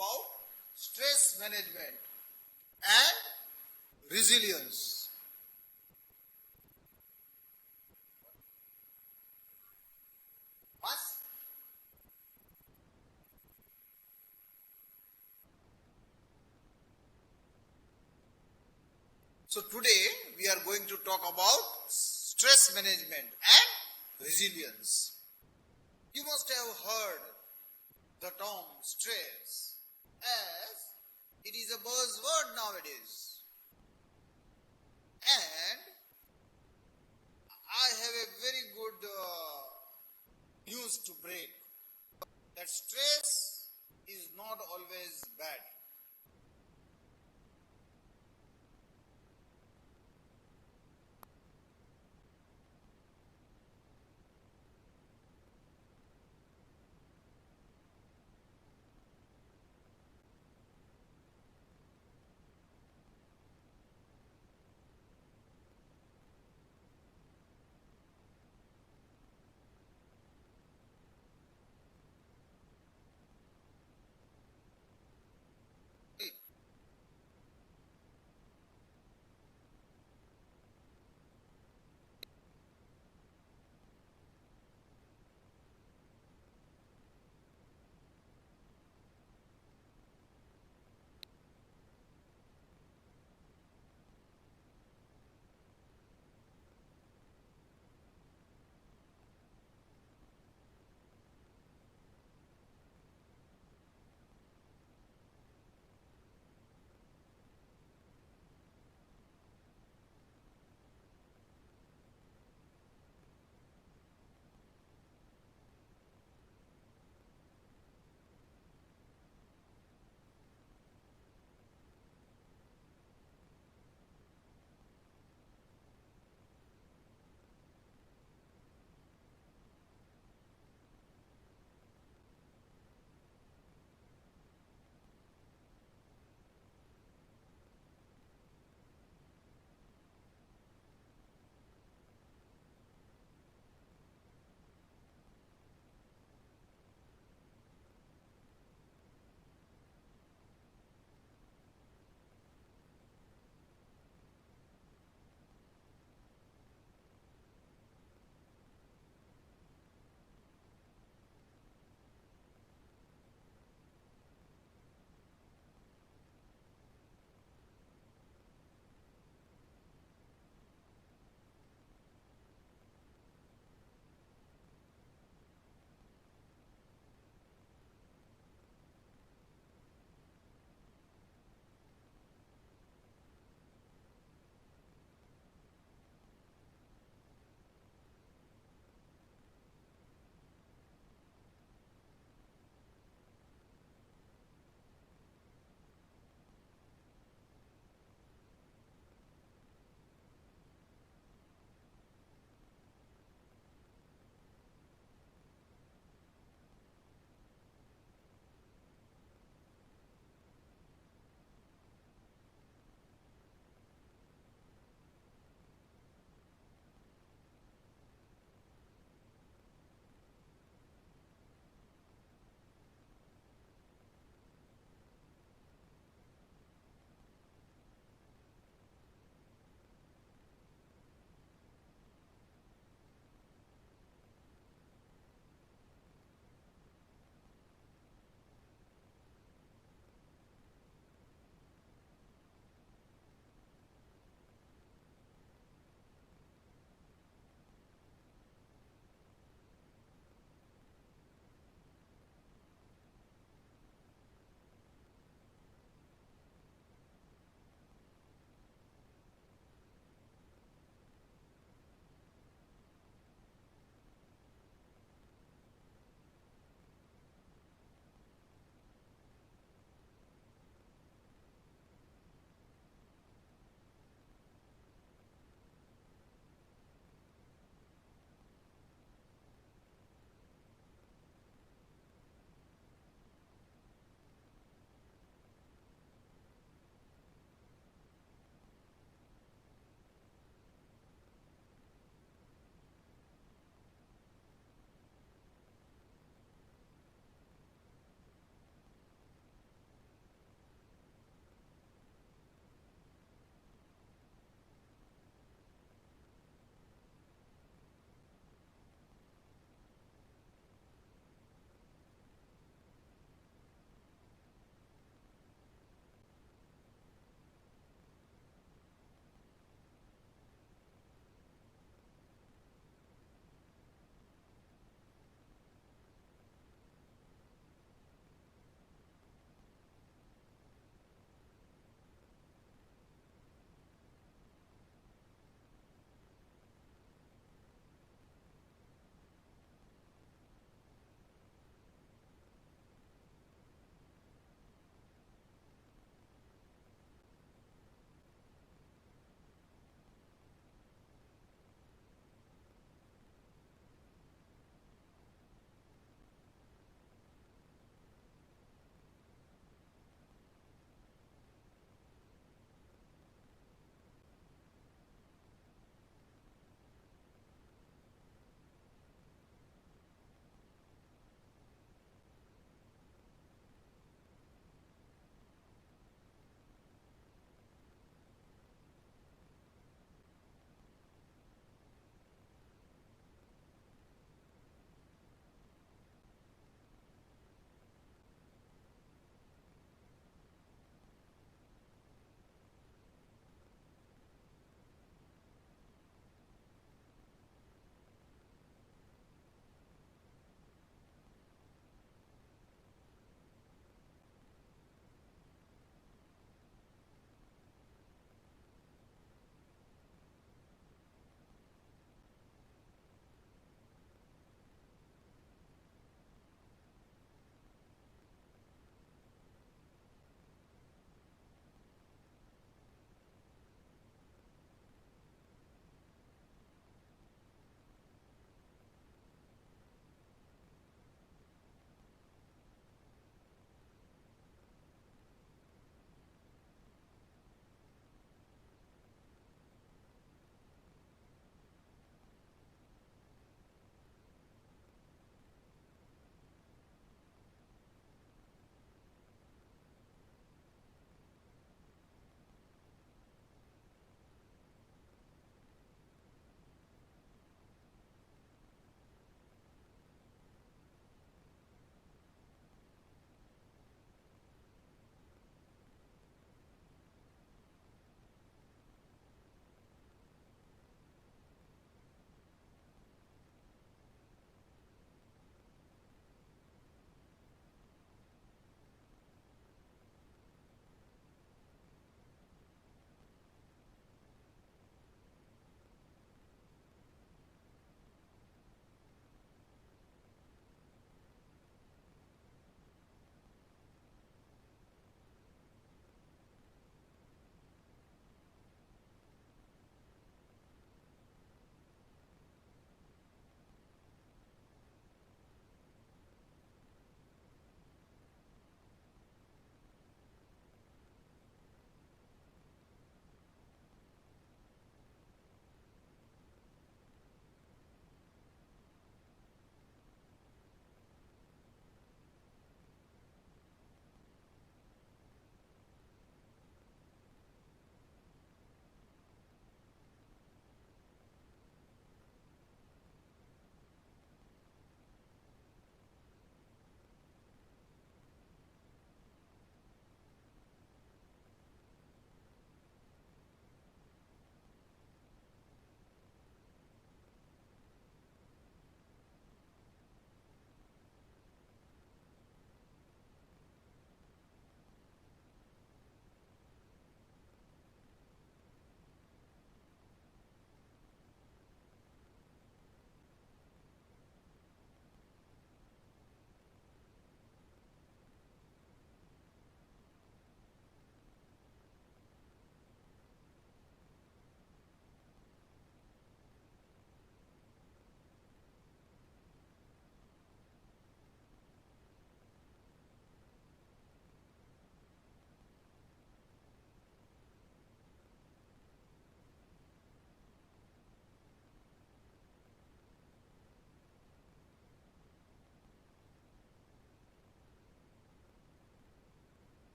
about stress management and resilience. Mas? So today we are going to talk about stress management and resilience. You must have heard the term stress as it is a buzzword nowadays. And I have a very good news to break, that stress is not always bad.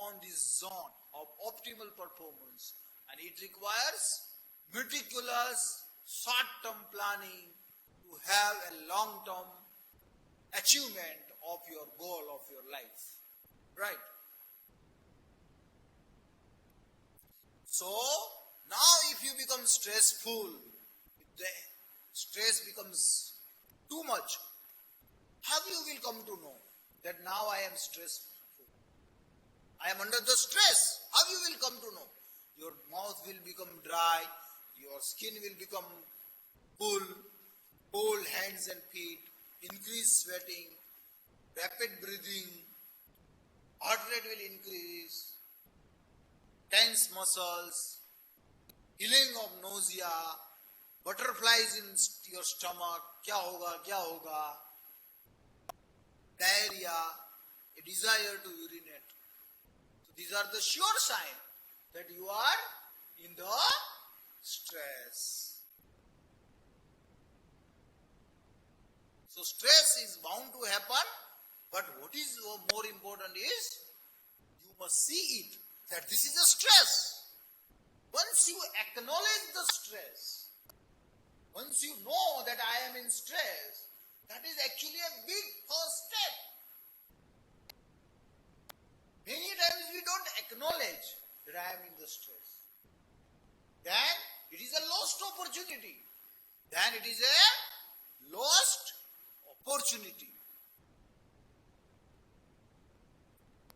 on this zone of optimal performance, and it requires meticulous short-term planning to have a long-term achievement of your goal of your life. Right? So, now if you become stressful, if the stress becomes too much, how you will come to know that now I am stressful? I am under the stress. How you will come to know? Your mouth will become dry, your skin will become cool, cold hands and feet, increased sweating, rapid breathing, heart rate will increase, tense muscles, feeling of nausea, butterflies in your stomach, kya hoga, diarrhea, a desire to urinate. So these are the sure signs that you are in the stress. So stress is bound to happen, but what is more important is you must see it, that this is a stress. Once you acknowledge the stress, once you know that I am in stress, that is actually a big first step. Many times we don't acknowledge that I am in the stress. Then it is a lost opportunity. Then it is a lost opportunity.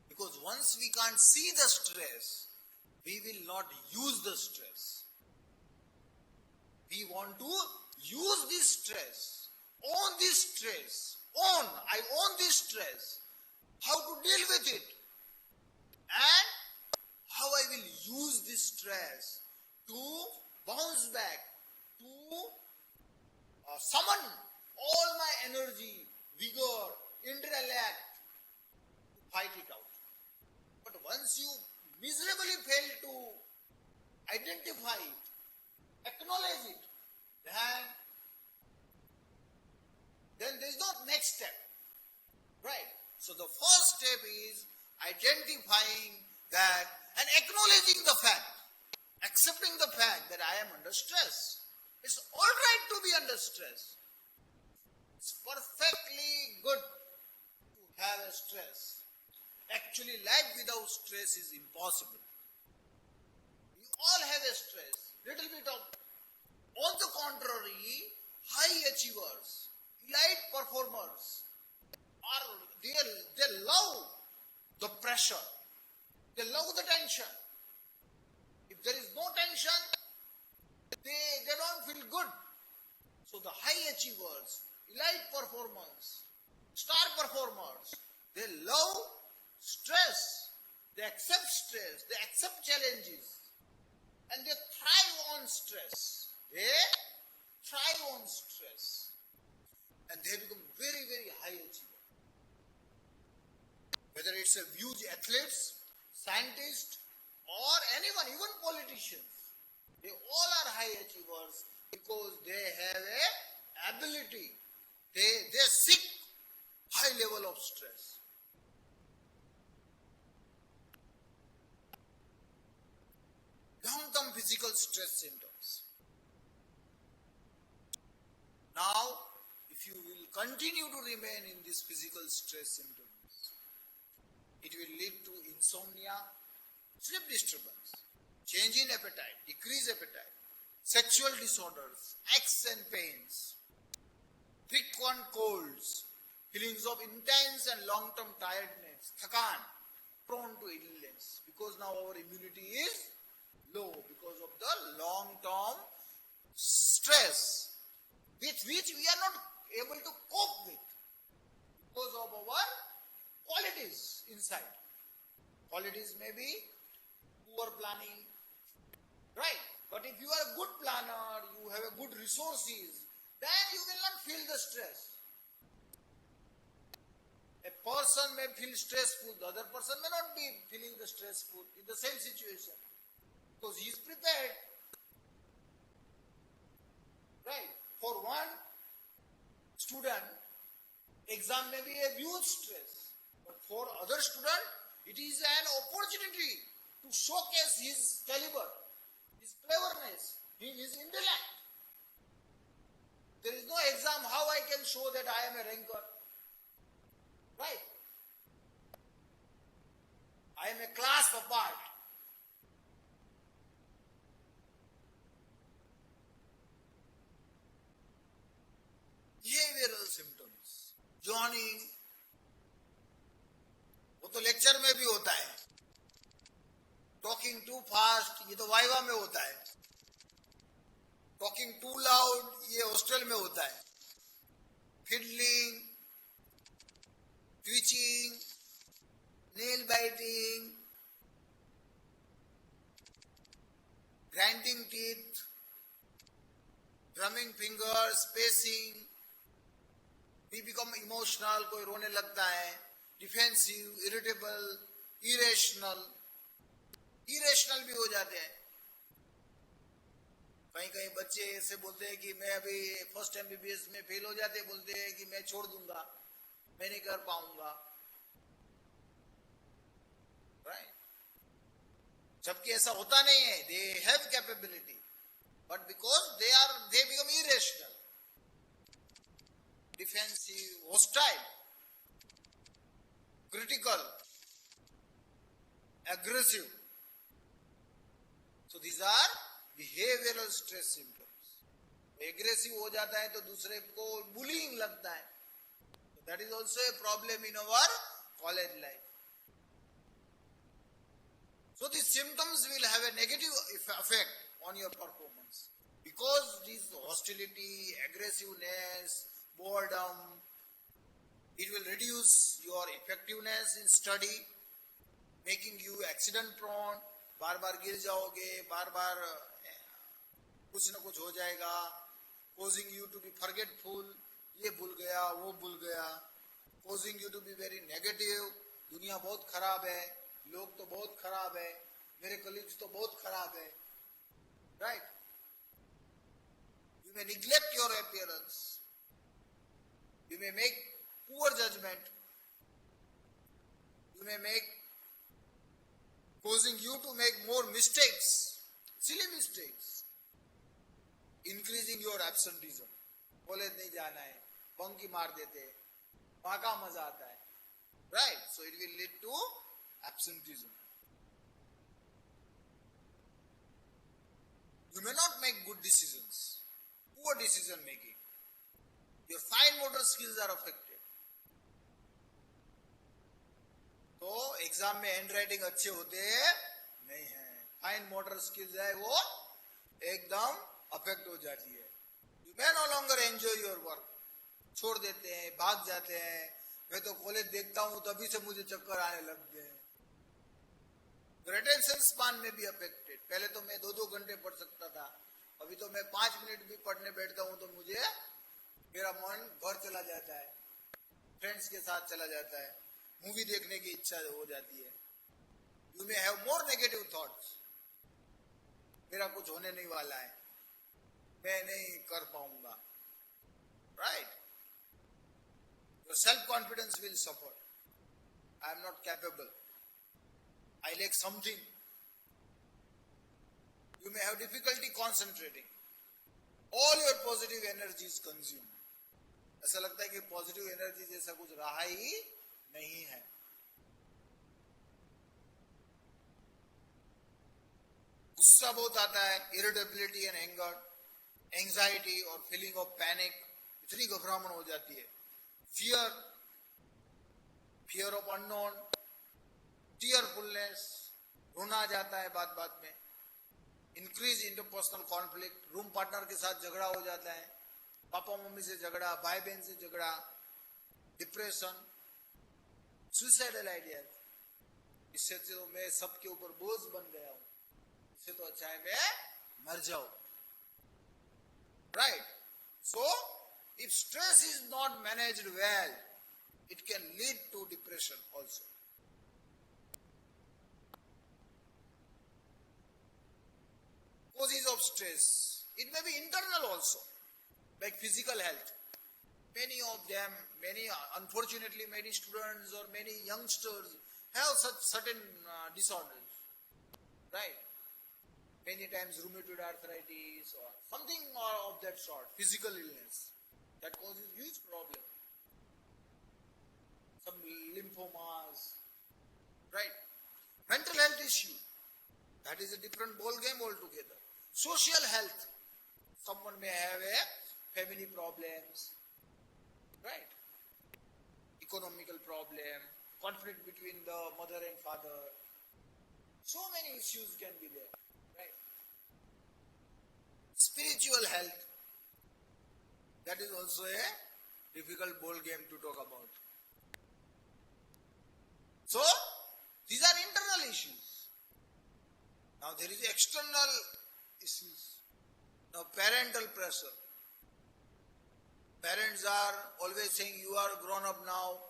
Because once we can't see the stress, we will not use the stress. We want to use this stress, own this stress, I own this stress, how to deal with it, and how I will use this stress to bounce back, to summon all my energy, vigor, intellect, to fight it out. But once you miserably fail to identify it, acknowledge it, then there is no next step. Right? So the first step is identifying that and acknowledging the fact, accepting the fact that I am under stress. It's all right to be under stress. It's perfectly good to have a stress. Actually, life without stress is impossible. We all have a stress, little bit of. On the contrary, high achievers, elite performers, they love the pressure. They love the tension. If there is no tension, they don't feel good. So the high achievers, elite performers, star performers, they love stress. They accept stress. They accept challenges. And they thrive on stress. They thrive on stress. And they become very, very high achievers. Whether it's a huge athletes, scientists, or anyone, even politicians, they all are high achievers because they have a ability. They seek high level of stress. Long-term physical stress symptoms. Now, if you will continue to remain in these physical stress symptoms, it will lead to insomnia, sleep disturbance, change in appetite, decreased appetite, sexual disorders, aches and pains, frequent colds, feelings of intense and long-term tiredness, thakan, prone to illness, because now our immunity is low because of the long-term stress with which we are not able to cope with because of our qualities inside. Qualities may be poor planning, right? But if you are a good planner, you have a good resources, then you will not feel the stress. A person may feel stressful, the other person may not be feeling the stressful in the same situation because he is prepared. Right? For one student, exam may be a huge stress, but for other student, It is an opportunity to showcase his caliber, his cleverness, his intellect. There is no exam how I can show that I am a ranker. Right? I am a class apart. Behavioral symptoms. Yawning. वो तो lecture में भी होता है. Talking too fast, ये तो viva में होता है. Talking too loud, ये हॉस्टल में होता है. Fiddling, twitching, nail biting, grinding teeth, drumming fingers, pacing. We become emotional, कोई रोने लगता है. Defensive, irritable, irrational. Irrational भी हो जाते हैं. कहीं कहीं बच्चे ऐसे बोलते हैं कि मैं अभी फर्स्ट MBBS में फेल हो जाते, बोलते हैं कि मैं छोड़ दूंगा, मैं नहीं कर पाऊंगा. Right? जबकि ऐसा होता नहीं है. They have capability, but because they become irrational, defensive, hostile, critical, aggressive. So these are behavioral stress symptoms. Aggressive हो जाता है तो दूसरे को bullying लगता है. So that is also a problem in our college life. So these symptoms will have a negative effect on your performance because this hostility, aggressiveness, boredom, it will reduce your effectiveness in study, making you accident prone. बार बार गिर जाओगे, बार बार कुछ न कुछ हो जाएगा. causing you to be forgetful, ये भूल गया, वो भूल गया. causing you to be very negative, दुनिया बहुत खराब है, लोग तो बहुत खराब है, मेरे colleagues तो बहुत खराब है. Right? You may neglect your appearance. You may make poor judgment. You may causing you to make more mistakes, silly mistakes, increasing your absenteeism. College नहीं जाना है, बंकी मार देते हैं, वहां का मजा आता है. Right? So it will lead to absenteeism. You may not make good decisions, poor decision making. Your fine motor skills are affected. तो एग्जाम में हैंड राइटिंग अच्छे होते नहीं है, फाइन मोटर स्किल्स है वो एकदम अफेक्ट हो जाती है. You may no longer enjoy your work. छोड़ देते हैं, भाग जाते हैं. मैं तो कॉलेज देखता हूं तभी से मुझे चक्कर आने लगते हैं. अटेंशन स्पान में भी अफेक्टेड. पहले तो मैं 2-2 घंटे पढ़ सकता था, अभी तो मैं 5 मिनट भी पढ़ने बैठता हूं तो मुझे मेरा मन घर चला जाता है, फ्रेंड्स के साथ चला जाता है, मूवी देखने की इच्छा हो जाती है. You may have more negative thoughts. मेरा कुछ होने नहीं वाला है, मैं नहीं कर पाऊंगा. Right? Your self confidence will suffer. I am not capable. I lack something. You may have difficulty concentrating. All your positive energy is consumed. ऐसा लगता है कि पॉजिटिव एनर्जी जैसा कुछ रहा ही नहीं है. गुस्सा बहुत आता है, irritability and anger, anxiety और feeling of panic, इतनी घबराहट हो जाती है. fear of unknown, टीयरफुलनेस, रोना आ जाता है बात बात में. Increase interpersonal conflict, room partner के साथ झगड़ा हो जाता है, पापा मम्मी से झगड़ा, भाई बहन से झगड़ा, डिप्रेशन, सुसाइडल आइडिया. इससे तो मैं सबके ऊपर बोझ बन गया हूं, इससे तो अच्छा है मैं मर जाऊं. Right? So if stress is not managed well, it can lead to depression also. Causes of stress. It may be internal also, like physical health. Many of them, unfortunately, many students or many youngsters have such certain disorders, right? Many times rheumatoid arthritis or something of that sort, physical illness that causes huge problem. Some lymphomas, right? Mental health issue, that is a different ball game altogether. Social health, someone may have a family problems, right? Economical problem, conflict between the mother and father. So many issues can be there, right? Spiritual health, that is also a difficult ball game to talk about. So, these are internal issues. Now there is external issues. Now parental pressure. Parents are always saying, you are grown up now,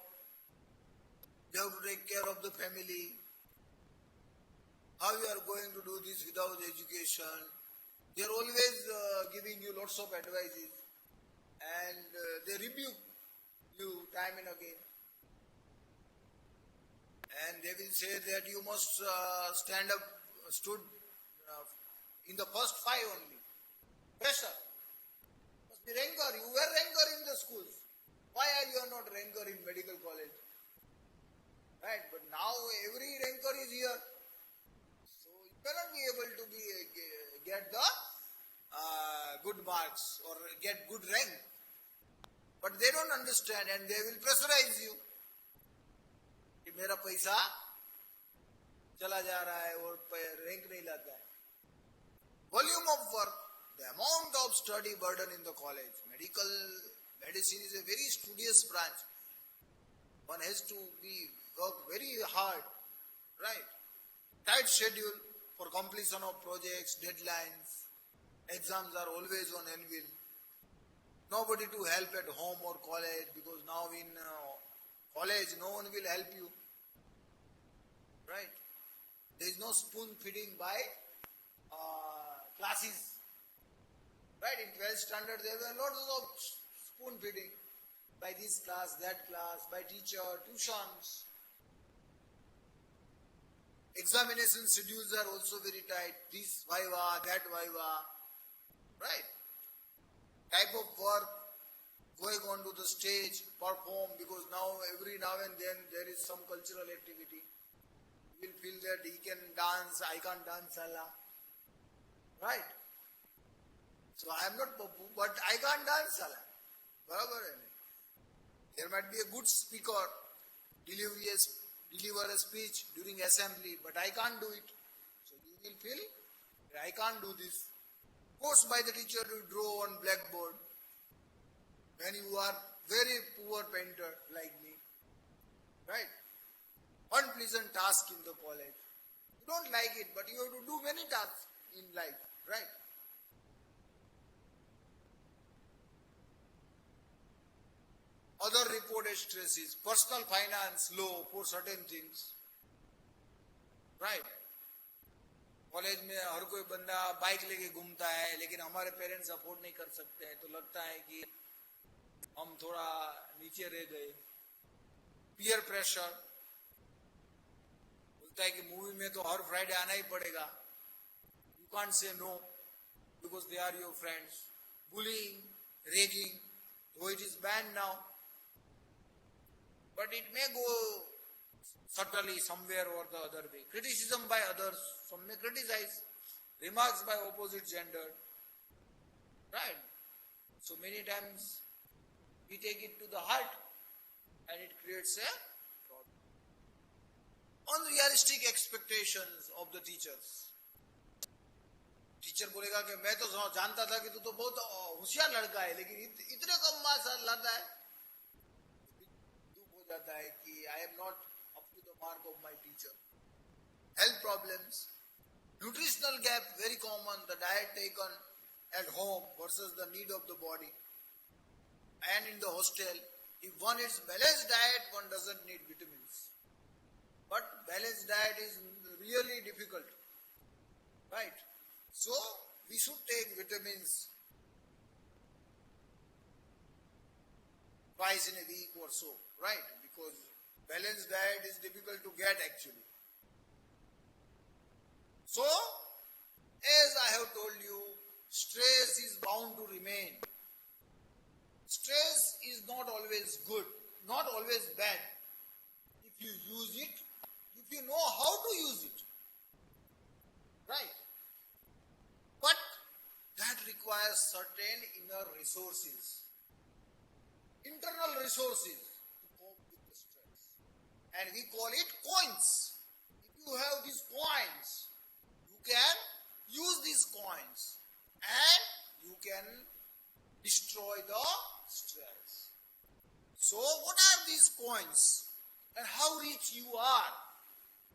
you have to take care of the family. How you are going to do this without education? They are always giving you lots of advices and they rebuke you time and again. And they will say that you must stood in the first 5 only. Pressure. The rancor, you were rancor in the schools. Why are you not rancor in medical college? Right, but now every rancor is here. So you cannot be able to get the good marks or get good rank. But they don't understand and they will pressurize you. कि मेरा पैसा चला जा रहा है और rank नहीं लाता है. Volume of work. The amount of study burden in the college. Medicine is a very studious branch. One has to work very hard, right? Tight schedule for completion of projects, deadlines. Exams are always on anvil. Nobody to help at home or college because now in college no one will help you, right? There is no spoon feeding by classes. Right, in 12th standard there were lots of spoon feeding by this class, that class, by teacher, tuitions. Examination schedules are also very tight. This viva, that viva, right? Type of work, going on to the stage, perform, because every now and then there is some cultural activity. You will feel that he can dance, I can't dance, Allah. Right? So I am not Papu, but I can't dance salah. Barabar hai. There might be a good speaker, deliver a speech during assembly, but I can't do it. So you will feel that I can't do this. Forced by the teacher to draw on blackboard. When you are very poor painter like me, right? Unpleasant task in the college. You don't like it, but you have to do many tasks in life, right? Other reported stresses, personal finance low for certain things, right? College में हर कोई बंदा bike लेके घूमता है, लेकिन हमारे parents afford नहीं कर सकते हैं, तो लगता है कि हम थोड़ा नीचे रह गए. पीयर प्रेशर, बोलता है कि मूवी में तो हर फ्राइडे आना ही पड़ेगा. You can't say no because they are your friends. Bullying, ragging, though it is banned now, but it may go subtly somewhere or the other way. Criticism by others, some may criticize. Remarks by opposite gender, right? So many times we take it to the heart and it creates a problem. Unrealistic expectations of the teachers. Teacher बोलेगा कि मैं तो जानता था कि तू तो बहुत होशियार लड़का है, लेकिन इतने कम मार्क्स लाता है. दुख हो जाता है कि I am not up to the mark of my teacher. Health problems, nutritional gap, very common. The diet taken at home versus the need of the body, and in the hostel, if one eats balanced diet, one doesn't need vitamins. But balanced diet is really difficult, right? So we should take vitamins twice in a week or so, right? Because balanced diet is difficult to get actually. So, as I have told you, stress is bound to remain. Stress is not always good, not always bad. If you use it, if you know how to use it, right? But that requires certain inner resources, internal resources to cope with the stress. And we call it coins. If you have these coins, you can use these coins and you can destroy the stress. So what are these coins and how rich you are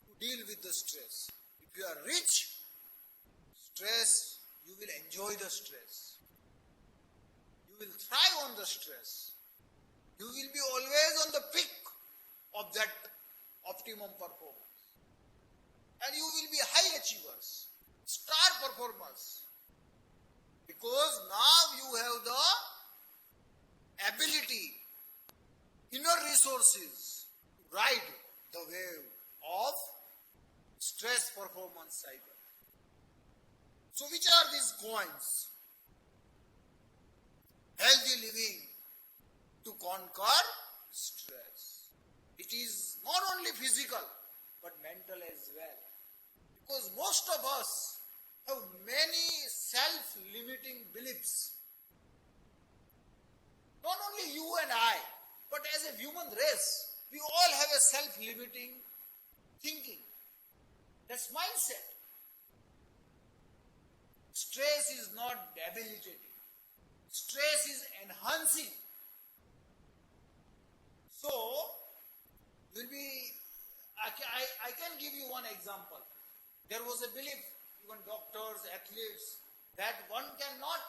to deal with the stress? If you are rich, stress, you will enjoy the stress. You will thrive on the stress. You will be always on the peak of that optimum performance. And you will be high achievers, star performers. Because now you have the ability, inner resources to ride the wave of stress performance cycle. So which are these coins? Healthy living to conquer stress. It is not only physical but mental as well. Because most of us have many self-limiting beliefs. Not only you and I, but as a human race, we all have a self-limiting thinking. That's mindset. Stress is not debilitating. Stress is enhancing. So, I can give you one example. There was a belief, even doctors, athletes, that one cannot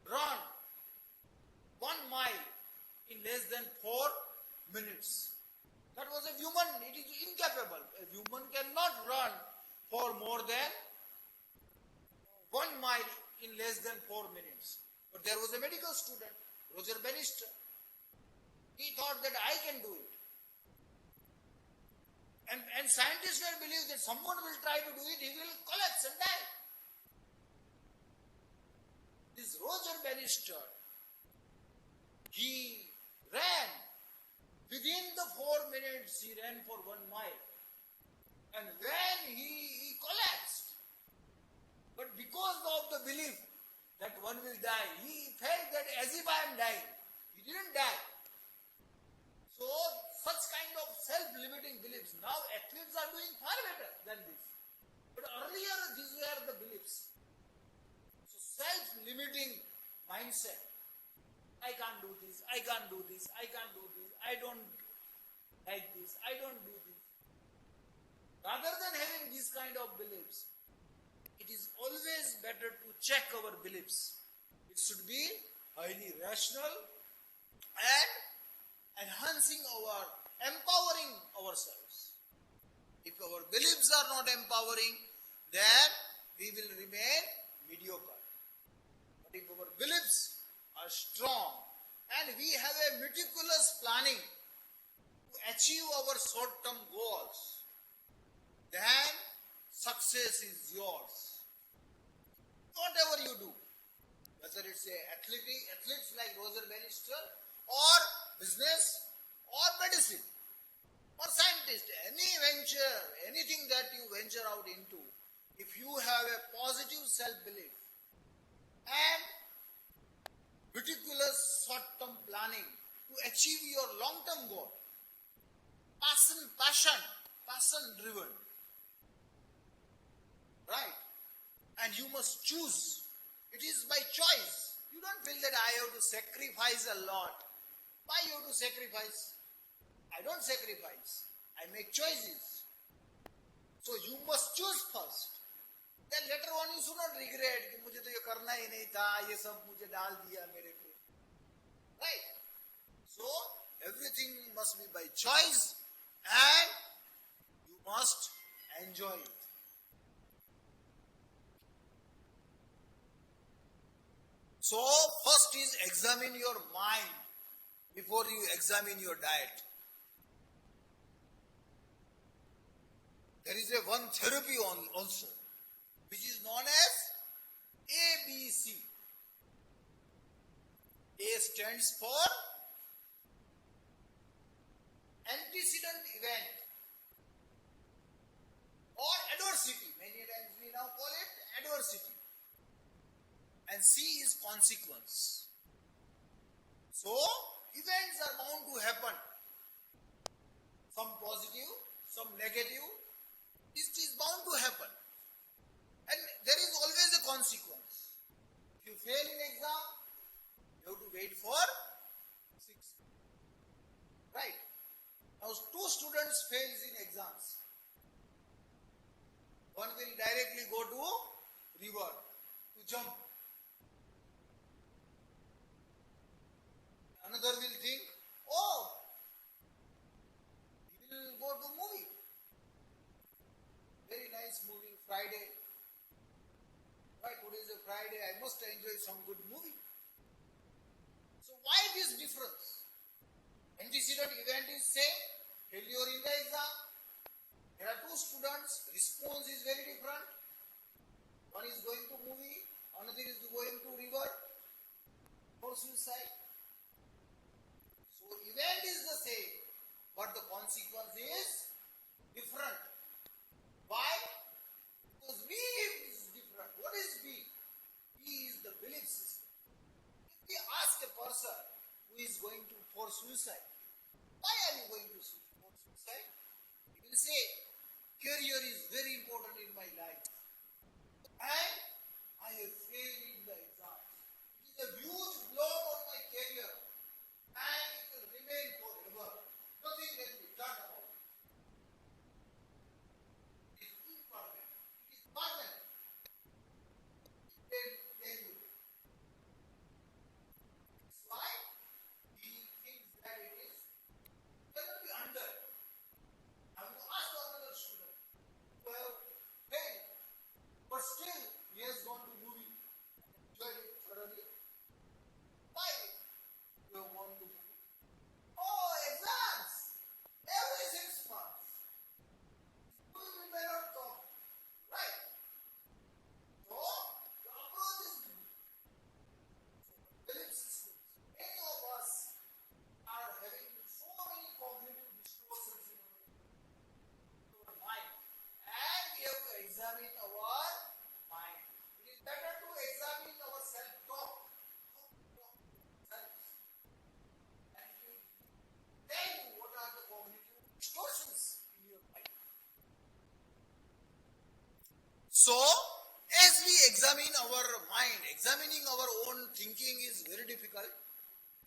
run 1 mile in less than 4 minutes. That was a human, it is incapable. A human cannot run for more than 1 mile in less than 4 minutes. But there was a medical student, Roger Bannister. He thought that I can do it. And scientists were believed that someone will try to do it, he will collapse and die. This Roger Bannister, he ran within the 4 minutes, he ran for 1 mile. And when he collapsed, but because of the belief that one will die, he felt that as if I am dying. He didn't die. So, such kind of self-limiting beliefs. Now athletes are doing far better than this. But earlier these were the beliefs. So, self-limiting mindset. I can't do this, I can't do this, I can't do this, I don't like this, I don't do this. Rather than having these kind of beliefs, it is always better to check our beliefs. It should be highly rational and empowering ourselves. If our beliefs are not empowering, then we will remain mediocre. But if our beliefs are strong and we have a meticulous planning to achieve our short-term goals, then success is yours. Whatever you do, whether it's athletes like Roger Bannister, or business, or medicine, or scientist, any venture, anything that you venture out into, if you have a positive self-belief and meticulous short-term planning to achieve your long-term goal, passion-driven, right? And you must choose. It is by choice. You don't feel that I have to sacrifice a lot. Why you have to sacrifice? I don't sacrifice. I make choices. So you must choose first. Then later on you should not regret कि मुझे तो ये करना ही नहीं था, ये सब मुझे डाल दिया मेरे पे. Right? So everything must be by choice and you must enjoy it. So first is examine your mind before you examine your diet. there is a one therapy also, which is known as ABC. A stands for antecedent event or adversity. Many times we now call it adversity. And C is consequence. So, events are bound to happen. Some positive, some negative. It is bound to happen. And there is always a consequence. If you fail in exam, you have to wait for 6. Right? Now, 2 students fails in exams. One will directly go to river to jump. Another will think, oh, he will go to movie. Very nice movie, Friday. Right, today is a Friday, I must enjoy some good movie. So why this difference? Antecedent event is same, failure in the exam. There are 2 students, response is very different. One is going to movie, another is going to river for suicide. So event is the same, but the consequence is different. Why? Because B is different. What is B? B is the belief system. If we ask a person who is going to for suicide, why are you going to for suicide? He will say, career is very important in my life. And I have failed in the exams. It is a huge blow on my career. And it will remain forever. Nothing can be done about it. It is impermanent. It is permanent. It will tell you. That's why he thinks that it is cannot be under. I will ask another student who have failed, but still he has gone to movie and enjoyed it thoroughly. Why you have gone to movie? Oh, exams! Every 6 months. Movie may not come. Right? So, the approach is different. Belief systems. Many of us are having so many cognitive distortions in our mind. And we have to examine our mind. It is better to examine our self-talk. How to talk to ourselves. And to tell you what are the cognitive distortions in your mind. So, as we examine our mind, examining our own thinking is very difficult.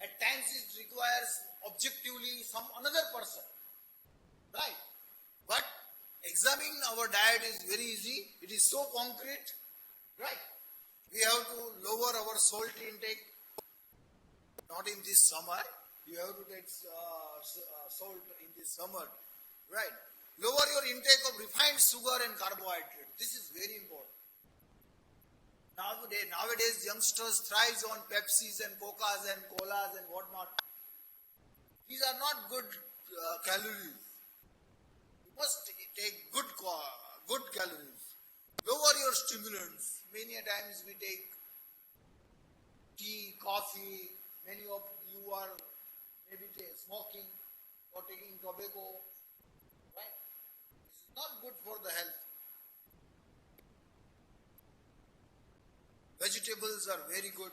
At times it requires objectively some another person. Right? But examining our diet is very easy. It is so concrete. Right? We have to lower our salt intake. Not in this summer. You have to take salt in this summer. Right? Lower your intake of refined sugar and carbohydrate. This is very important. Nowadays youngsters thrive on Pepsis and Cocas and Colas and whatnot. These are not good calories. You must take good calories. Lower your stimulants. Many a times we take tea, coffee. Many of you are maybe smoking or taking tobacco. Right? This is not good for the health. Vegetables are very good.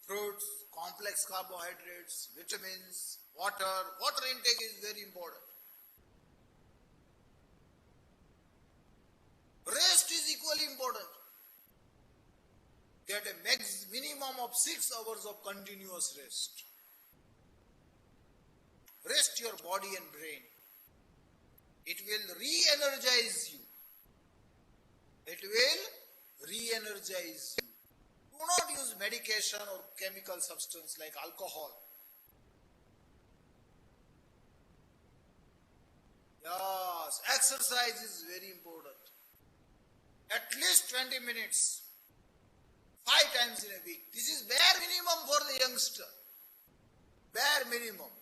Fruits, complex carbohydrates, vitamins, water. Water intake is very important. Rest is equally important. Get a minimum of 6 hours of continuous rest. Rest your body and brain. It will re-energize you. It will re-energize you. Do not use medication or chemical substance like alcohol. Yes, exercise is very important. At least 20 minutes, 5 times in a week. This is bare minimum for the youngster. Bare minimum.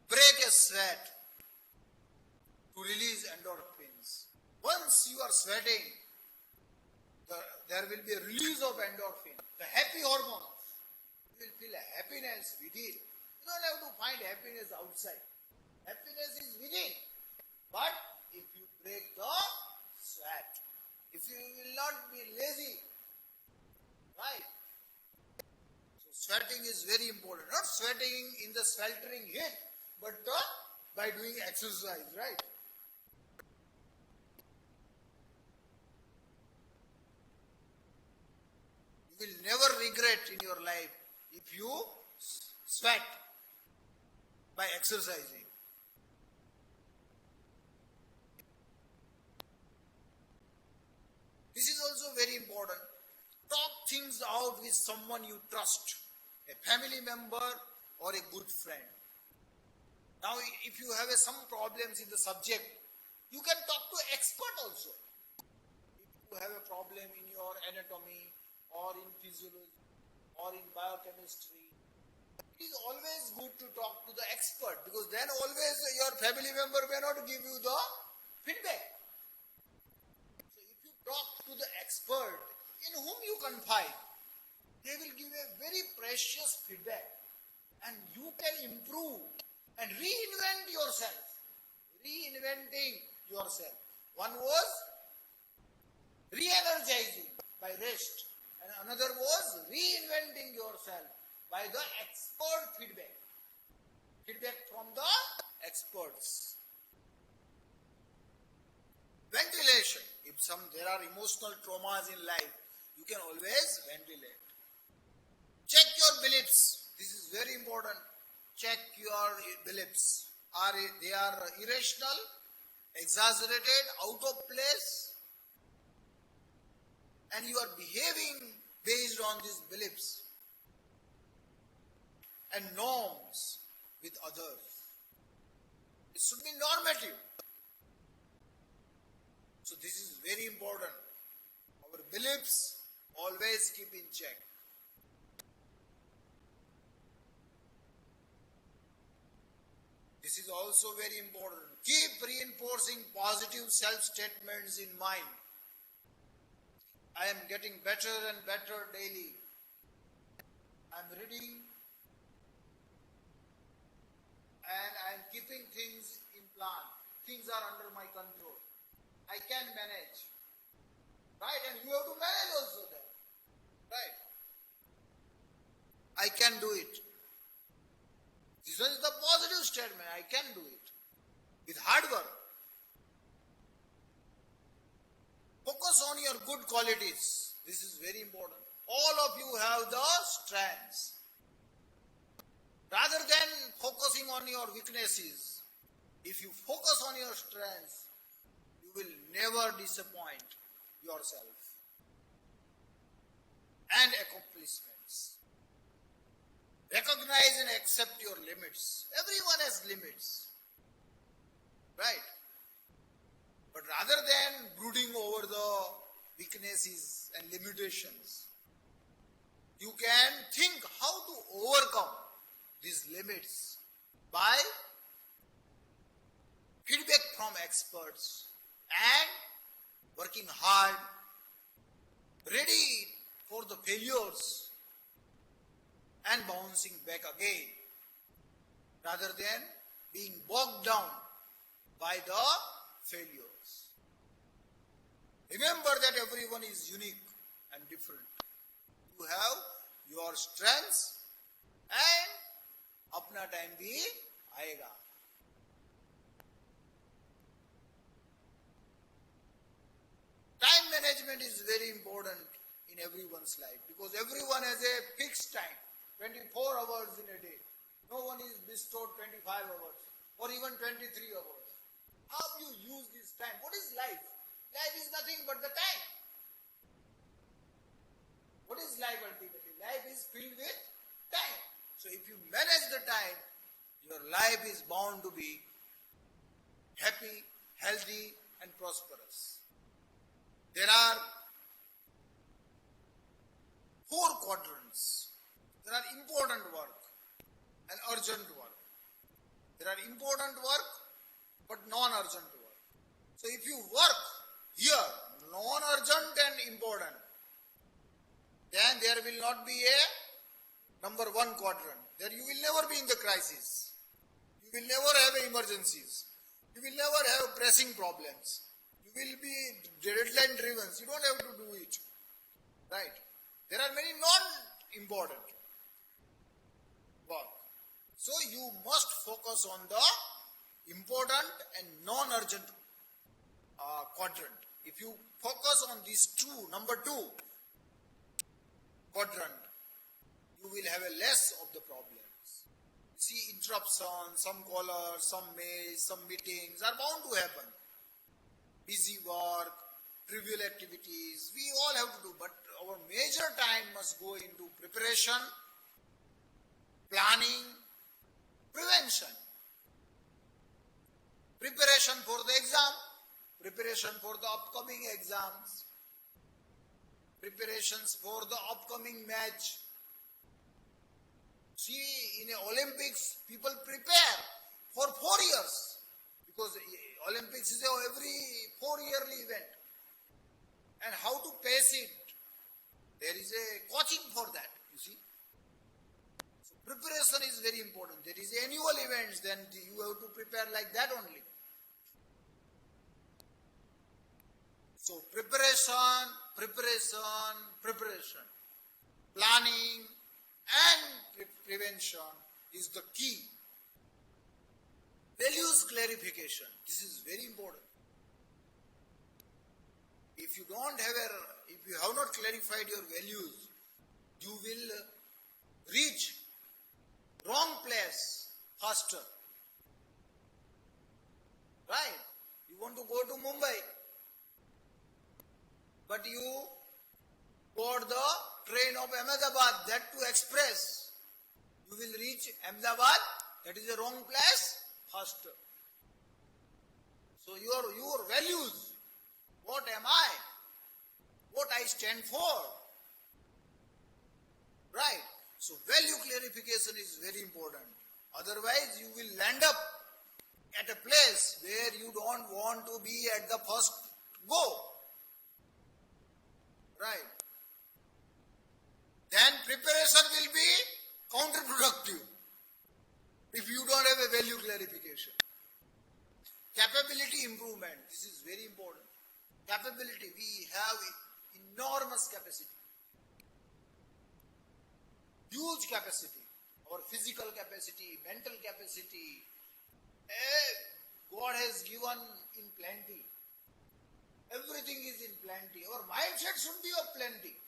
Break a sweat. release endorphins. Once you are sweating, there will be a release of endorphin, the happy hormones. You will feel a happiness within. You don't have to find happiness outside. Happiness is within. But if you break the sweat, if you will not be lazy, right? So sweating is very important. Not sweating in the sweltering heat, but by doing exercise, right? You will never regret in your life if you sweat by exercising. This is also very important. Talk things out with someone you trust, a family member or a good friend. Now, if you have some problems in the subject, you can talk to expert also. If you have a problem in your anatomy or in physiology or in biochemistry, it is always good to talk to the expert, because then always your family member may not give you the feedback. So if you talk to the expert in whom you confide, they will give a very precious feedback and you can improve and reinvent yourself. Reinventing yourself. One was re-energizing by rest, and another was reinventing yourself by the expert feedback. Feedback from the experts. Ventilation. If there are emotional traumas in life, you can always ventilate. Check your beliefs. This is very important. Check your beliefs. They are irrational, exaggerated, out of place, and you are behaving based on these beliefs and norms with others. It should be normative. So this is very important. Our beliefs always keep in check. This is also very important. Keep reinforcing positive self-statements in mind. I am getting better and better daily. I am reading and I am keeping things in plan. Things are under my control. I can manage. Right? And you have to manage also that. Right? I can do it. This is the positive statement. I can do it. With hard work. Focus on your good qualities. This is very important. All of you have the strengths. Rather than focusing on your weaknesses, if you focus on your strengths, you will never disappoint yourself and accomplishments. Recognize and accept your limits. Everyone has limits. Right? But rather than brooding over the weaknesses and limitations, you can think how to overcome these limits by feedback from experts and working hard, ready for the failures and bouncing back again, rather than being bogged down by the failures. Remember that everyone is unique and different. You have your strengths and अपना time भी आएगा. Time management is very important in everyone's life, because everyone has a fixed time, 24 hours in a day. No one is bestowed 25 hours or even 23 hours. How you use this time? What is life? Life is nothing but the time. What is life ultimately? Life is filled with time. So if you manage the time, your life is bound to be happy, healthy, and prosperous. There are 4 quadrants. There are important work and urgent work. There are important work but non-urgent work. So if you work here, non-urgent and important, then there will not be a number one quadrant. There you will never be in the crisis. You will never have emergencies. You will never have pressing problems. You will be deadline driven. You don't have to do it. Right? There are many non-important work. So you must focus on the important and non-urgent quadrant. If you focus on these two, number two quadrant, you will have a less of the problems. See, interruptions, some callers, some mails, some meetings are bound to happen. Busy work, trivial activities, we all have to do, but our major time must go into preparation, planning, prevention. Preparation for the exam, preparation for the upcoming exams, preparations for the upcoming match. See, in the Olympics, people prepare for 4 years because Olympics is every 4-yearly event. And how to pace it, there is a coaching for that, you see. So preparation is very important. There is annual events, then you have to prepare like that only. So preparation, planning and prevention is the key. Values clarification, this is very important. If you have not clarified your values, you will reach wrong place faster. Right? You want to go to Mumbai, but you board the train of Ahmedabad, that to express. You will reach Ahmedabad, that is a wrong place, faster. So your values, what am I? What I stand for? Right? So value clarification is very important. Otherwise you will land up at a place where you don't want to be at the first go. Right? Then preparation will be counterproductive if you don't have a value clarification. Capability improvement, this is very important. Capability, we have enormous capacity. Huge capacity. Our physical capacity, mental capacity, God has given in plenty. Everything is in plenty. Our mindset should be of plenty.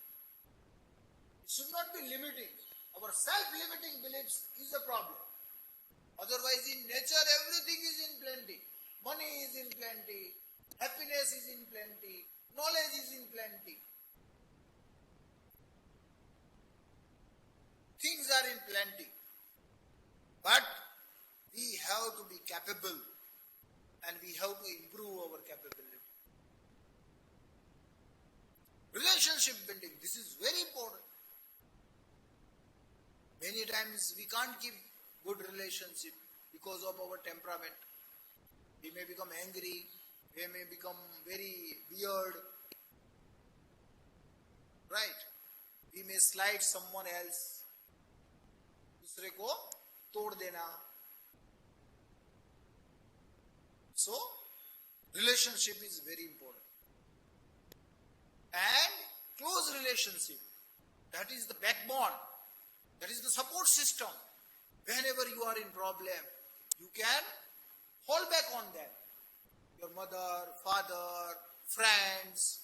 It should not be limiting. Our self-limiting beliefs is a problem. Otherwise, in nature, everything is in plenty. Money is in plenty. Happiness is in plenty. Knowledge is in plenty. Things are in plenty. But we have to be capable and we have to improve our capability. Relationship building, this is very important. Many times we can't keep good relationship because of our temperament. We may become angry, we may become very weird, right? We may slight someone else, दूसरे को तोड़ देना. So, relationship is very important. And close relationship, that is the backbone, that is the support system. Whenever you are in problem, you can fall back on them. Your mother, father, friends,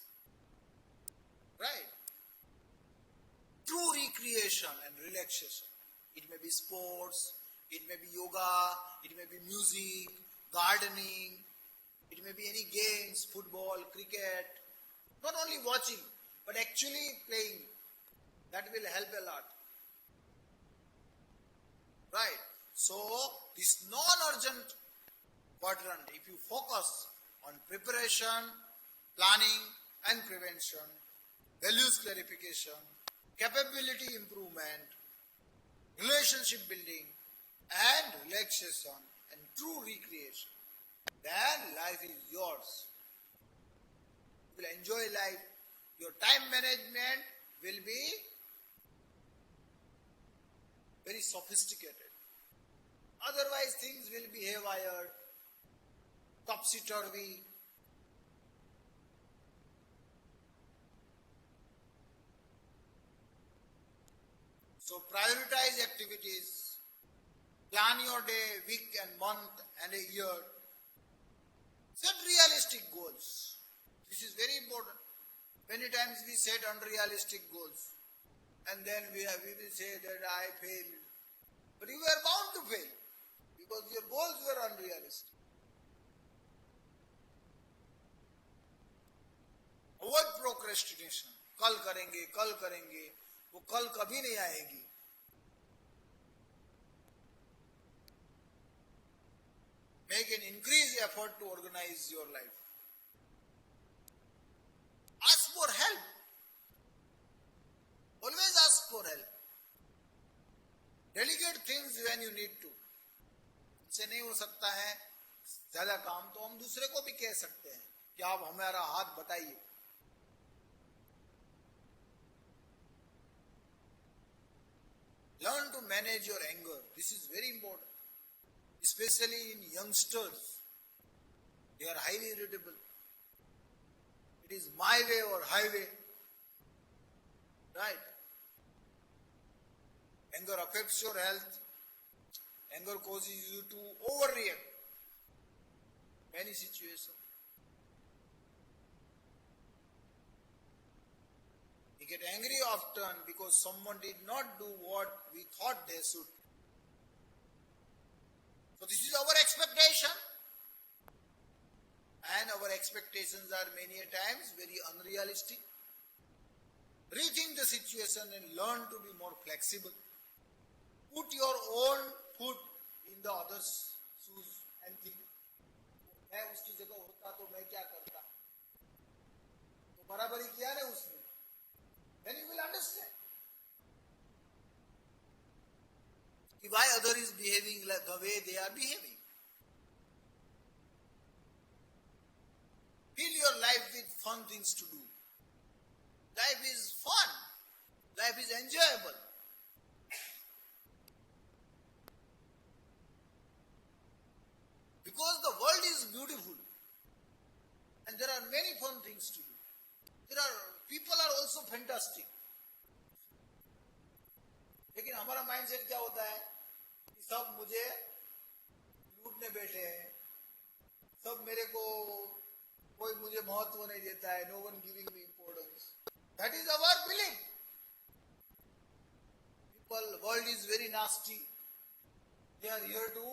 right? True recreation and relaxation. It may be sports, it may be yoga, it may be music, gardening, it may be any games, football, cricket. Not only watching, but actually playing. That will help a lot. Right? So, this non-urgent quadrant, if you focus on preparation, planning and prevention, values clarification, capability improvement, relationship building and relaxation and true recreation, then life is yours. You will enjoy life. Your time management will be very sophisticated. Otherwise, things will be haywire, topsy-turvy. So prioritize activities, plan your day, week and month and a year. Set realistic goals. This is very important. Many times we set unrealistic goals and then we will say that I failed. But you were bound to fail because your goals were unrealistic. Avoid procrastination. कल करेंगे वो कल कभी नहीं आएगी. Make an increased effort to organize your life. Ask for help. Always ask for help. Delegate things when you need to. इससे नहीं हो सकता है ज्यादा काम तो हम दूसरे को भी कह सकते हैं कि आप हमारा हाथ बटाइए. Learn to manage your anger. This is very important. Especially in youngsters. They are highly irritable. It is my way or highway. Right? Anger affects your health. Anger causes you to overreact. Many situations. We get angry often because someone did not do what we thought they should. So this is our expectation. And our expectations are many a times very unrealistic. Rethink the situation and learn to be more flexible. Put your own foot in the other's shoes and think, मैं उसकी जगह होता तो मैं क्या करता? तो बराबरी किया ना उसने. Then you will understand why other is behaving like the way they are behaving. Fill your life with fun things to do. Life is fun. Life is enjoyable. Because the world is beautiful and there are many fun things to do. People are also fantastic. लेकिन हमारा mindset क्या होता है कि सब मुझे लूटने बैठे हैं, सब मेरे को कोई मुझे महत्व नहीं देता है. No one giving me importance. That is our belief. World is very nasty. They are here to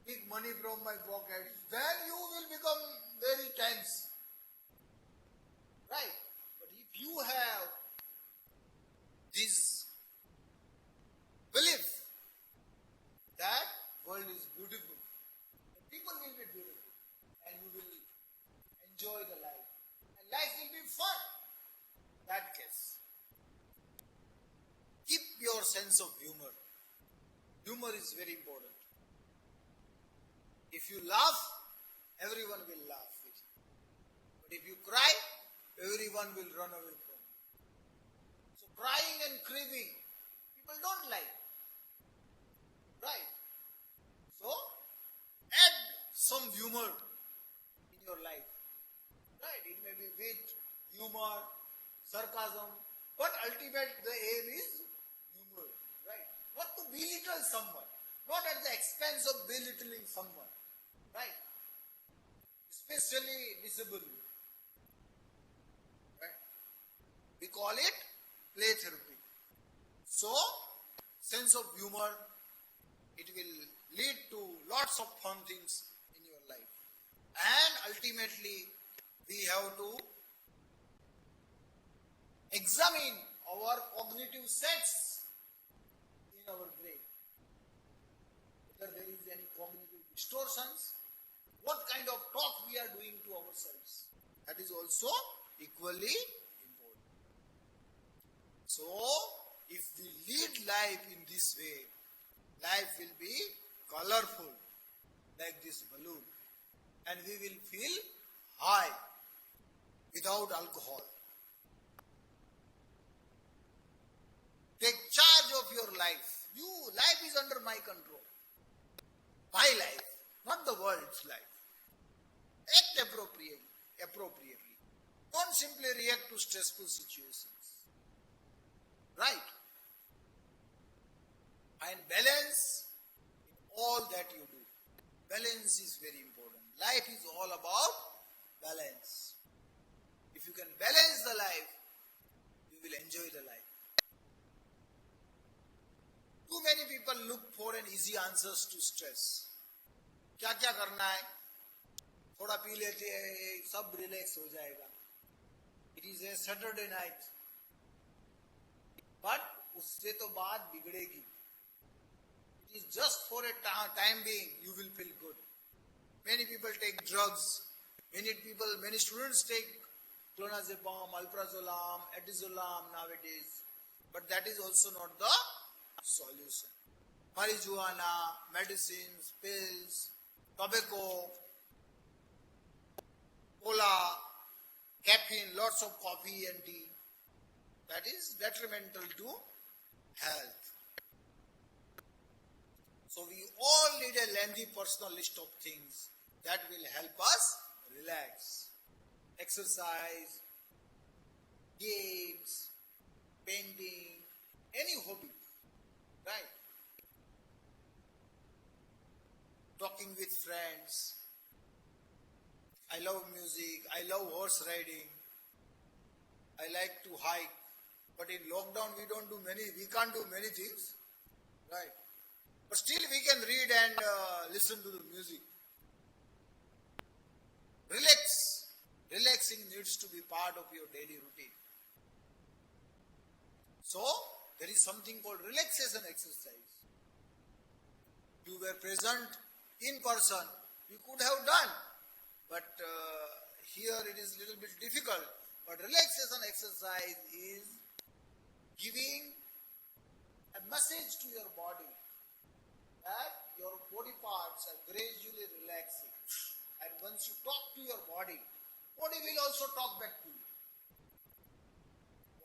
take money from my pocket. Then you will become very tense. Right? But if you have this belief that world is beautiful, the people will be beautiful, and you will enjoy the life, and life will be fun. That case, keep your sense of humor. Humor is very important. If you laugh, everyone will laugh with you. But if you cry, everyone will run away from you. So crying and grieving, people don't like. Right? So, add some humor in your life. Right? It may be wit, humor, sarcasm, but ultimately the aim is humor. Right? Not to belittle someone, not at the expense of belittling someone. Right? Especially disabled. Right? We call it play therapy. So, sense of humor, it will lead to lots of fun things in your life. And ultimately, we have to examine our cognitive sets in our brain. Whether there is any cognitive distortions, what kind of talk we are doing to ourselves. That is also equally important. So, if we lead life in this way, life will be colorful like this balloon and we will feel high. without alcohol. Take charge of your life. Life is under my control. My life, not the world's life. Act appropriately. Don't simply react to stressful situations. Right? Find balance in all that you do. Balance is very important. Life is all about balance. If you can balance the life, you will enjoy the life. Too many people look for an easy answers to stress. क्या क्या करना है? थोड़ा P लेते हैं, सब relax हो जाएगा. It is a Saturday night. But उससे तो बात बिगड़ेगी. It is just for a time being, you will feel good. Many people take drugs. Many students take clonazepam, alprazolam, atizolam nowadays. But that is also not the solution. Marijuana, medicines, pills, tobacco, cola, caffeine, lots of coffee and tea. That is detrimental to health. So we all need a lengthy personal list of things that will help us relax. Exercise, games, painting, any hobby. Right? Talking with friends. I love music. I love horse riding. I like to hike. But in lockdown we can't do many things. Right? But still we can read and listen to the music. Relaxing needs to be part of your daily routine. So, there is something called relaxation exercise. You were present in person, you could have done. But here it is a little bit difficult. But relaxation exercise is giving a message to your body that your body parts are gradually relaxing. And once you talk to your body will also talk back to you.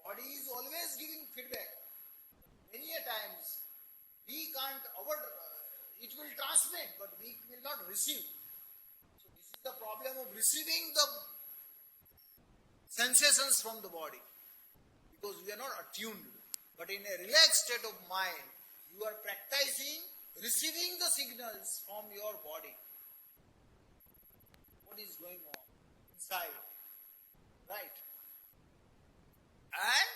Body is always giving feedback. Many a times we can't it will transmit, but we will not receive. So this is the problem of receiving the sensations from the body, because we are not attuned. But in a relaxed state of mind, you are practicing receiving the signals from your body. What is going on inside? Right? And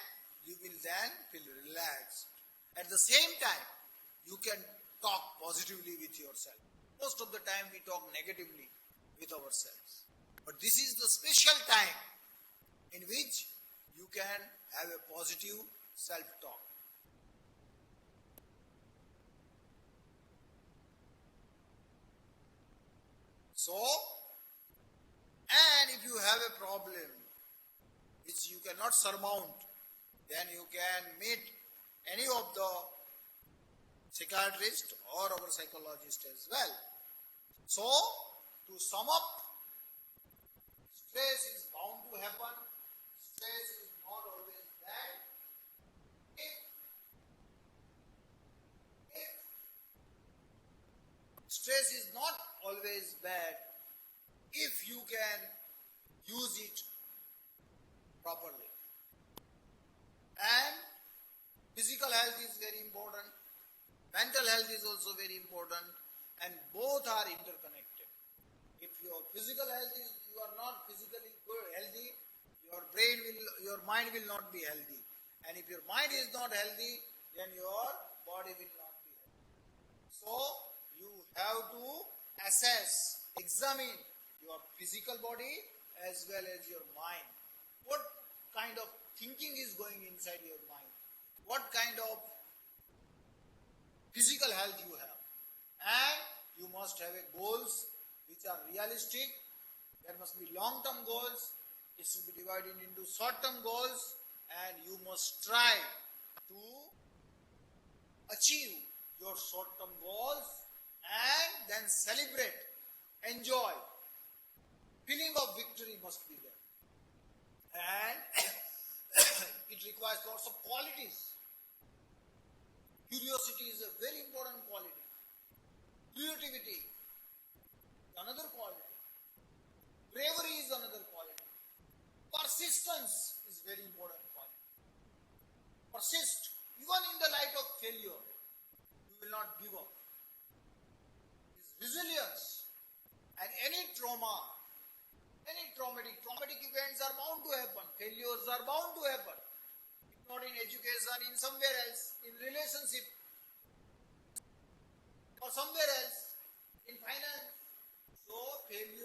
you will then feel relaxed. At the same time, you can talk positively with yourself. Most of the time we talk negatively with ourselves. But this is the special time in which you can have a positive self-talk. So, and if you have a problem which you cannot surmount, then you can meet any of the psychiatrist or our psychologist as well. So, to sum up, stress is bound to happen. Stress is not always bad. If stress is not always bad if you can use it properly. And physical health is very important. Mental health is also very important, and both are interconnected. If your physical health is, you are not physically healthy, your mind will not be healthy. And if your mind is not healthy, then your body will not be healthy. So, you have to examine your physical body as well as your mind. What kind of thinking is going inside your mind? What kind of physical health you have? And you must have goals which are realistic. There must be long-term goals. It should be divided into short-term goals, and you must try to achieve your short-term goals and then celebrate, enjoy. Feeling of victory must be there. And it requires lots of qualities. Curiosity is a very important quality. Creativity, another quality. Bravery is another quality. Persistence is very important quality. Persist, even in the light of failure, you will not give up. Is resilience. And any trauma, any traumatic events are bound to happen. Failures are bound to happen. If not in education, in somewhere else, in relationship, or somewhere else, in finance. So failure